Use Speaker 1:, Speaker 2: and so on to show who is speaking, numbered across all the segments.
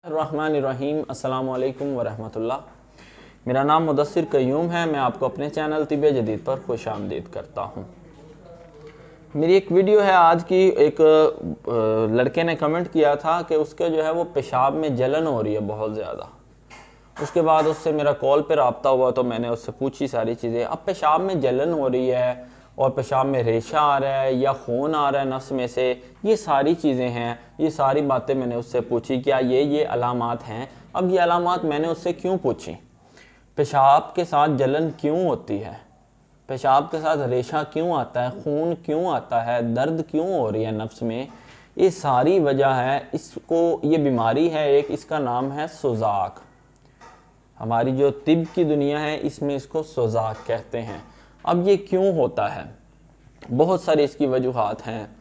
Speaker 1: रहमानिर्रहीम अस्सलामु अलैकुम वरहमतुल्लाह। मेरा नाम मुदस्सिर क़य्यूम है। मैं आपको अपने चैनल तिब्बे जदीद पर खुश आमदीद करता हूँ। मेरी एक वीडियो है आज की। एक लड़के ने कमेंट किया था कि उसके जो है वो पेशाब में जलन हो रही है बहुत ज़्यादा। उसके बाद उससे मेरा कॉल पे रब्ता हुआ तो मैंने उससे पूछी सारी चीज़ें। अब पेशाब में जलन हो रही है और पेशाब में रेशा आ रहा है या खून आ रहा है नफ्स में से, ये सारी चीज़ें हैं, ये सारी बातें मैंने उससे पूछी। क्या ये अलामात हैं? अब ये अलामात मैंने उससे क्यों पूछी? पेशाब के साथ जलन क्यों होती है? पेशाब के साथ रेशा क्यों आता है? खून क्यों आता है? दर्द क्यों हो रही है नफ्स में? ये सारी वजह है। इसको ये बीमारी है एक, इसका नाम है सुजाक। हमारी जो तिब की दुनिया है इसमें इसको सुजाक कहते हैं। अब ये क्यों होता है? बहुत सारी इसकी वजूहात हैं।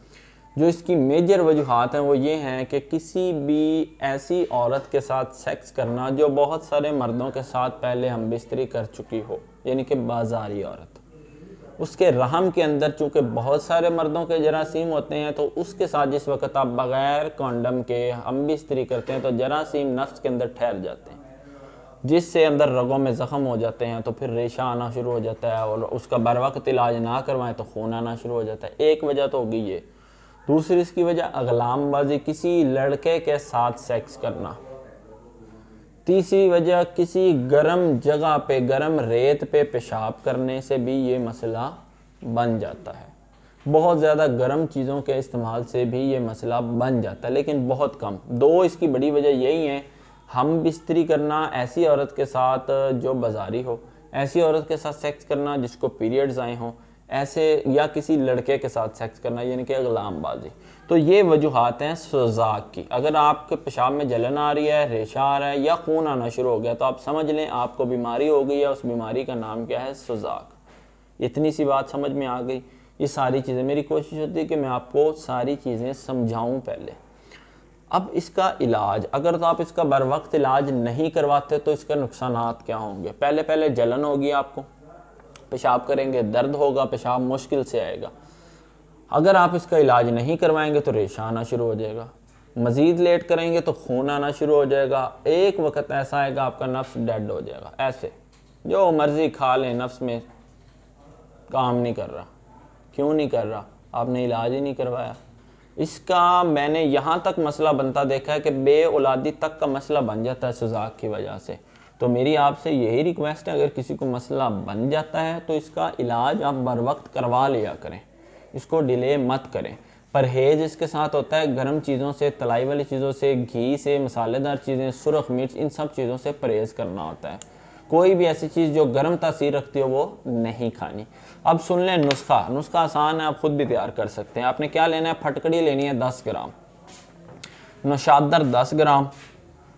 Speaker 1: जो इसकी मेजर वजूहात हैं वो ये हैं कि किसी भी ऐसी औरत के साथ सेक्स करना जो बहुत सारे मर्दों के साथ पहले हम बिस्तरी कर चुकी हो, यानी कि बाजारी औरत। उसके रहम के अंदर चूँकि बहुत सारे मर्दों के जरासीम होते हैं, तो उसके साथ जिस वक्त आप बग़ैर कॉन्डम के हम बिस्तरी करते हैं तो जरासीम नफ्स के अंदर ठहर जाते हैं, जिससे अंदर रगों में ज़ख़म हो जाते हैं, तो फिर रेशा आना शुरू हो जाता है और उसका बर वक्त इलाज ना करवाएं तो खून आना शुरू हो जाता है। एक वजह तो होगी ये। दूसरी इसकी वजह अगलामबाजी, किसी लड़के के साथ सेक्स करना। तीसरी वजह किसी गर्म जगह पे, गर्म रेत पे पेशाब करने से भी ये मसला बन जाता है। बहुत ज़्यादा गर्म चीज़ों के इस्तेमाल से भी ये मसला बन जाता है, लेकिन बहुत कम। दो इसकी बड़ी वजह यही है, हम बिस्तरी करना ऐसी औरत के साथ जो बाजारी हो, ऐसी औरत के साथ सेक्स करना जिसको पीरियड्स आए हों, ऐसे, या किसी लड़के के साथ सेक्स करना यानी कि गुलामबाजी। तो ये वजूहात हैं सुजाक की। अगर आपके पेशाब में जलन आ रही है, रेशा आ रहा है या खून आना शुरू हो गया तो आप समझ लें आपको बीमारी हो गई है। उस बीमारी का नाम क्या है? सुजाक। इतनी सी बात समझ में आ गई। ये सारी चीज़ें, मेरी कोशिश होती है कि मैं आपको सारी चीज़ें समझाऊँ पहले। अब इसका इलाज, अगर तो आप इसका बर वक्त इलाज नहीं करवाते तो इसके नुकसानात क्या होंगे? पहले पहले जलन होगी, आपको पेशाब करेंगे दर्द होगा, पेशाब मुश्किल से आएगा। अगर आप इसका इलाज नहीं करवाएंगे तो रेशा आना शुरू हो जाएगा। मज़ीद लेट करेंगे तो खून आना शुरू हो जाएगा। एक वक्त ऐसा आएगा आपका नफ्स डेड हो जाएगा। ऐसे जो मर्ज़ी खा लें, नफ्स में काम नहीं कर रहा। क्यों नहीं कर रहा? आपने इलाज ही नहीं करवाया। इसका मैंने यहाँ तक मसला बनता देखा है कि बे औलादी तक का मसला बन जाता है सुजाक की वजह से। तो मेरी आपसे यही रिक्वेस्ट है, अगर किसी को मसला बन जाता है तो इसका इलाज आप बर वक्त करवा लिया करें, इसको डिले मत करें। परहेज़ इसके साथ होता है गर्म चीज़ों से, तलाई वाली चीज़ों से, घी से, मसालेदार चीज़ें, सुरख मिर्च, इन सब चीज़ों से परहेज़ करना होता है। कोई भी ऐसी चीज़ जो गर्म तासीर रखती हो वो नहीं खानी। अब सुन लें नुस्खा। नुस्खा आसान है, आप खुद भी तैयार कर सकते हैं। आपने क्या लेना है? फटकड़ी लेनी है 10 ग्राम, नौशादर 10 ग्राम,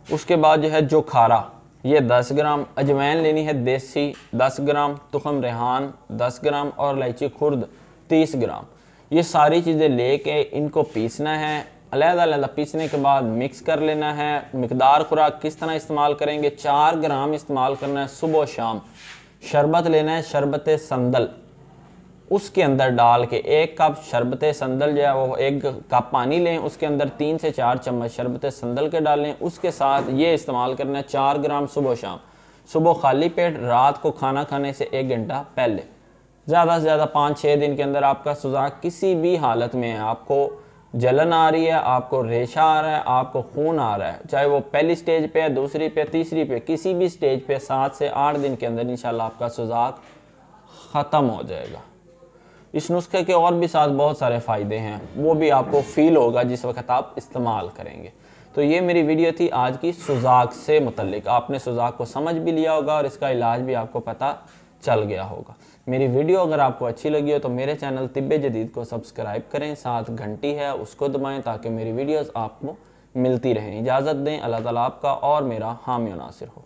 Speaker 1: उसके बाद जो है जो खारा ये 10 ग्राम, अजवैन लेनी है देसी 10 ग्राम, तुखम रेहान 10 ग्राम और इलायची खुर्द 30 ग्राम। ये सारी चीज़ें लेके इनको पीसना है। अलग-अलग पीसने के बाद मिक्स कर लेना है। मिकदार खुराक किस तरह इस्तेमाल करेंगे? 4 ग्राम इस्तेमाल करना है सुबह शाम। शरबत लेना है, शरबत संदल, उसके अंदर डाल के 1 कप शरबत संदल जो है वो 1 कप पानी लें, उसके अंदर 3 से 4 चम्मच शरबत संदल के डालें। उसके साथ ये इस्तेमाल करना है 4 ग्राम सुबह शाम। सुबह खाली पेट, रात को खाना खाने से 1 घंटा पहले। ज़्यादा से ज़्यादा 5-6 दिन के अंदर आपका सुजाक किसी भी हालत में है, आपको जलन आ रही है, आपको रेशा आ रहा है, आपको खून आ रहा है, चाहे वो पहली स्टेज पे है, दूसरी पे, तीसरी पे, किसी भी स्टेज पे 7 से 8 दिन के अंदर इंशाल्लाह आपका सुजाक ख़त्म हो जाएगा। इस नुस्खे के और भी साथ बहुत सारे फ़ायदे हैं, वो भी आपको फ़ील होगा जिस वक्त आप इस्तेमाल करेंगे। तो ये मेरी वीडियो थी आज की सुजाक से मुतल्लिक। आपने सुजाक को समझ भी लिया होगा और इसका इलाज भी आपको पता चल गया होगा। मेरी वीडियो अगर आपको अच्छी लगी हो तो मेरे चैनल तिब्बे जदीद को सब्सक्राइब करें, साथ घंटी है उसको दबाएं ताकि मेरी वीडियोस आपको मिलती रहें। इजाज़त दें। अल्लाह ताला आपका और मेरा हामी नासिर हो।